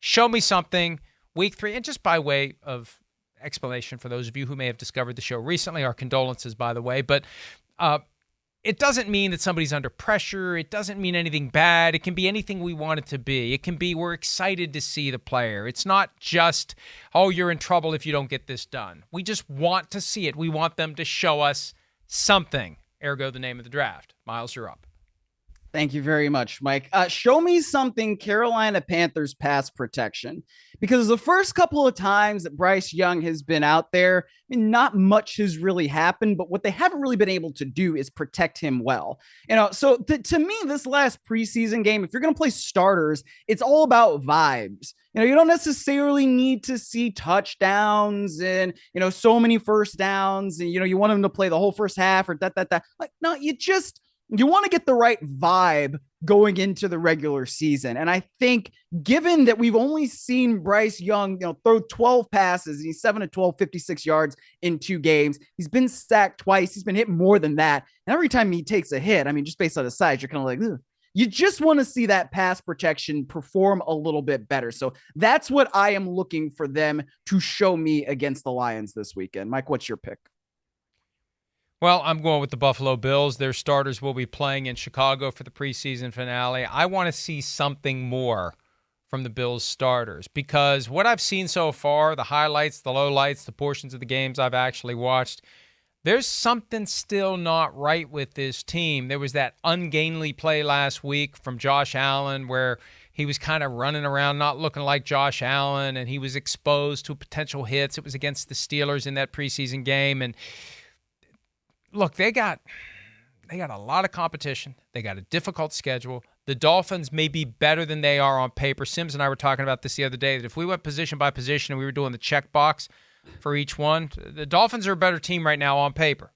show me something week 3. And just by way of explanation for those of you who may have discovered the show recently, our condolences, by the way, but it doesn't mean that somebody's under pressure. It doesn't mean anything bad. It can be anything we want it to be. It can be we're excited to see the player. It's not just, oh, you're in trouble if you don't get this done. We just want to see it. We want them to show us something. Ergo, the name of the draft. Myles, you're up. Thank you very much, Mike. Show me something Carolina Panthers pass protection, because the first couple of times that Bryce Young has been out there, I mean, not much has really happened, but what they haven't really been able to do is protect him well. So to me, this last preseason game, if you're going to play starters, it's all about vibes. You don't necessarily need to see touchdowns and, so many first downs and, you want them to play the whole first half or that. Like, no, you want to get the right vibe going into the regular season. And I think given that we've only seen Bryce Young, throw 12 passes and he's 7 of 12, 56 yards in 2 games, he's been sacked twice. He's been hit more than that. And every time he takes a hit, I mean, just based on his size, you're kind of like, ugh. You just want to see that pass protection perform a little bit better. So that's what I am looking for them to show me against the Lions this weekend. Mike, what's your pick? Well, I'm going with the Buffalo Bills. Their starters will be playing in Chicago for the preseason finale. I want to see something more from the Bills starters because what I've seen so far, the highlights, the lowlights, the portions of the games I've actually watched, there's something still not right with this team. There was that ungainly play last week from Josh Allen where he was kind of running around not looking like Josh Allen, and he was exposed to potential hits. It was against the Steelers in that preseason game, and look, they got a lot of competition. They got a difficult schedule. The Dolphins may be better than they are on paper. Sims and I were talking about this the other day, that if we went position by position and we were doing the check box for each one, the Dolphins are a better team right now on paper.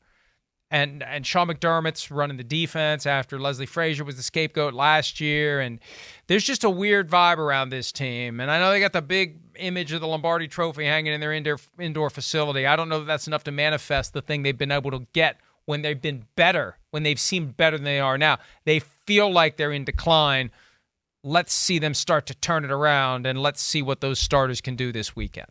And Sean McDermott's running the defense after Leslie Frazier was the scapegoat last year. And there's just a weird vibe around this team. And I know they got the big image of the Lombardi Trophy hanging in their indoor facility. I don't know that that's enough to manifest the thing they've been able to get when they've been better, when they've seemed better than they are now. They feel like they're in decline. Let's see them start to turn it around, and let's see what those starters can do this weekend.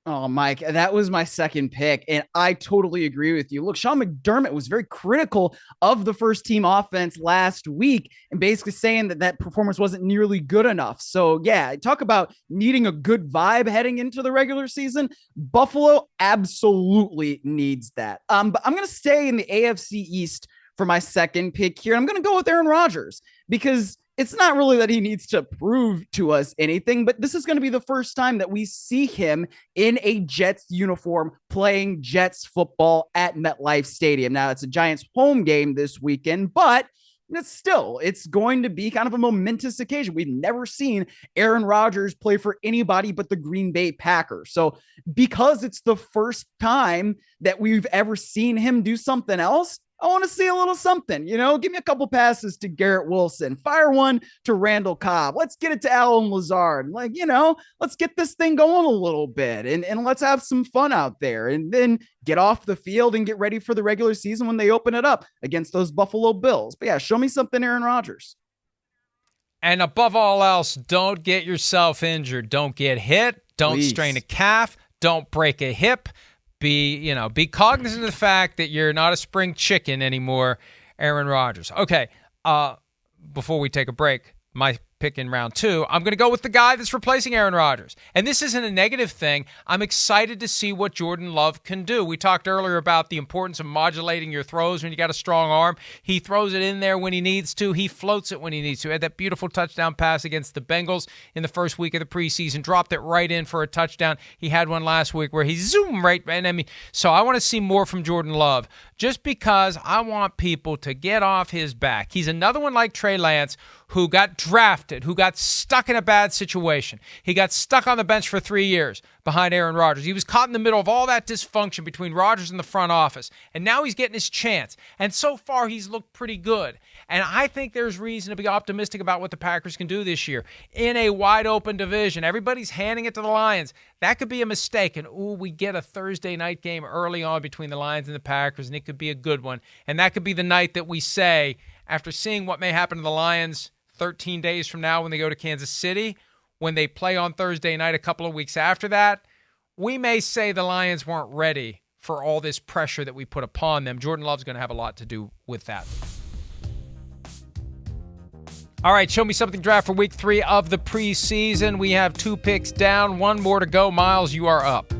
Oh, Mike, that was my second pick, and I totally agree with you. Look, Sean McDermott was very critical of the first team offense last week and basically saying that performance wasn't nearly good enough. So, yeah, talk about needing a good vibe heading into the regular season. Buffalo absolutely needs that. But I'm going to stay in the AFC East for my second pick here. I'm going to go with Aaron Rodgers because it's not really that he needs to prove to us anything, but this is going to be the first time that we see him in a Jets uniform playing Jets football at MetLife Stadium. Now, it's a Giants home game this weekend, but it's going to be kind of a momentous occasion. We've never seen Aaron Rodgers play for anybody but the Green Bay Packers. So because it's the first time that we've ever seen him do something else, I want to see a little something, give me a couple passes to Garrett Wilson, fire one to Randall Cobb. Let's get it to Alan Lazard. Let's get this thing going a little bit and let's have some fun out there and then get off the field and get ready for the regular season when they open it up against those Buffalo Bills. But yeah, show me something, Aaron Rodgers. And above all else, don't get yourself injured. Don't get hit. Don't strain a calf. Don't break a hip. Be cognizant of the fact that you're not a spring chicken anymore, Aaron Rodgers. Okay, before we take a break, my pick in round 2, I'm going to go with the guy that's replacing Aaron Rodgers. And this isn't a negative thing. I'm excited to see what Jordan Love can do. We talked earlier about the importance of modulating your throws when you got a strong arm. He throws it in there when he needs to. He floats it when he needs to. He had that beautiful touchdown pass against the Bengals in the first week of the preseason, dropped it right in for a touchdown. He had one last week where he zoomed right. And so I want to see more from Jordan Love just because I want people to get off his back. He's another one like Trey Lance who got drafted, who got stuck in a bad situation. He got stuck on the bench for 3 years behind Aaron Rodgers. He was caught in the middle of all that dysfunction between Rodgers and the front office. And now he's getting his chance. And so far, he's looked pretty good. And I think there's reason to be optimistic about what the Packers can do this year in a wide-open division. Everybody's handing it to the Lions. That could be a mistake. And, we get a Thursday night game early on between the Lions and the Packers, and it could be a good one. And that could be the night that we say, after seeing what may happen to the Lions 13 days from now when they go to Kansas City, when they play on Thursday night a couple of weeks after that, we may say the Lions weren't ready for all this pressure that we put upon them. Jordan Love's going to have a lot to do with that. All right, show me something draft for week 3 of the preseason. We have 2 picks down, 1 more to go. Myles, you are up.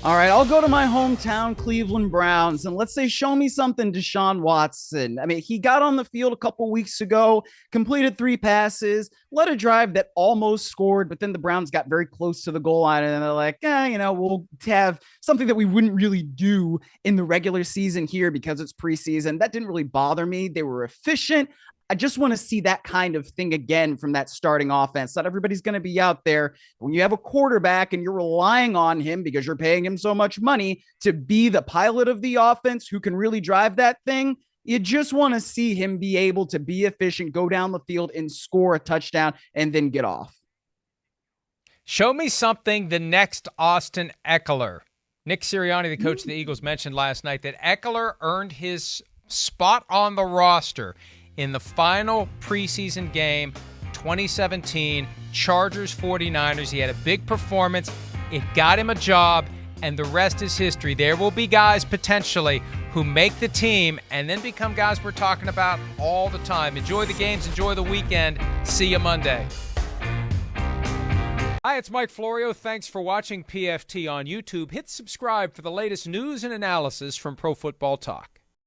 All right, I'll go to my hometown Cleveland Browns, and let's say show me something Deshaun Watson. I mean, he got on the field a couple weeks ago, completed 3 passes, led a drive that almost scored, but then the Browns got very close to the goal line, and they're like, we'll have something that we wouldn't really do in the regular season here because it's preseason. That didn't really bother me. They were efficient. I just want to see that kind of thing again from that starting offense. Not everybody's going to be out there. When you have a quarterback and you're relying on him because you're paying him so much money to be the pilot of the offense who can really drive that thing, you just want to see him be able to be efficient, go down the field and score a touchdown and then get off. Show me something the next Austin Eckler. Nick Sirianni, the coach of the Eagles, mentioned last night that Eckler earned his spot on the roster in the final preseason game, 2017, Chargers 49ers. He had a big performance. It got him a job, and the rest is history. There will be guys potentially who make the team and then become guys we're talking about all the time. Enjoy the games. Enjoy the weekend. See you Monday. Hi, it's Mike Florio. Thanks for watching PFT on YouTube. Hit subscribe for the latest news and analysis from Pro Football Talk.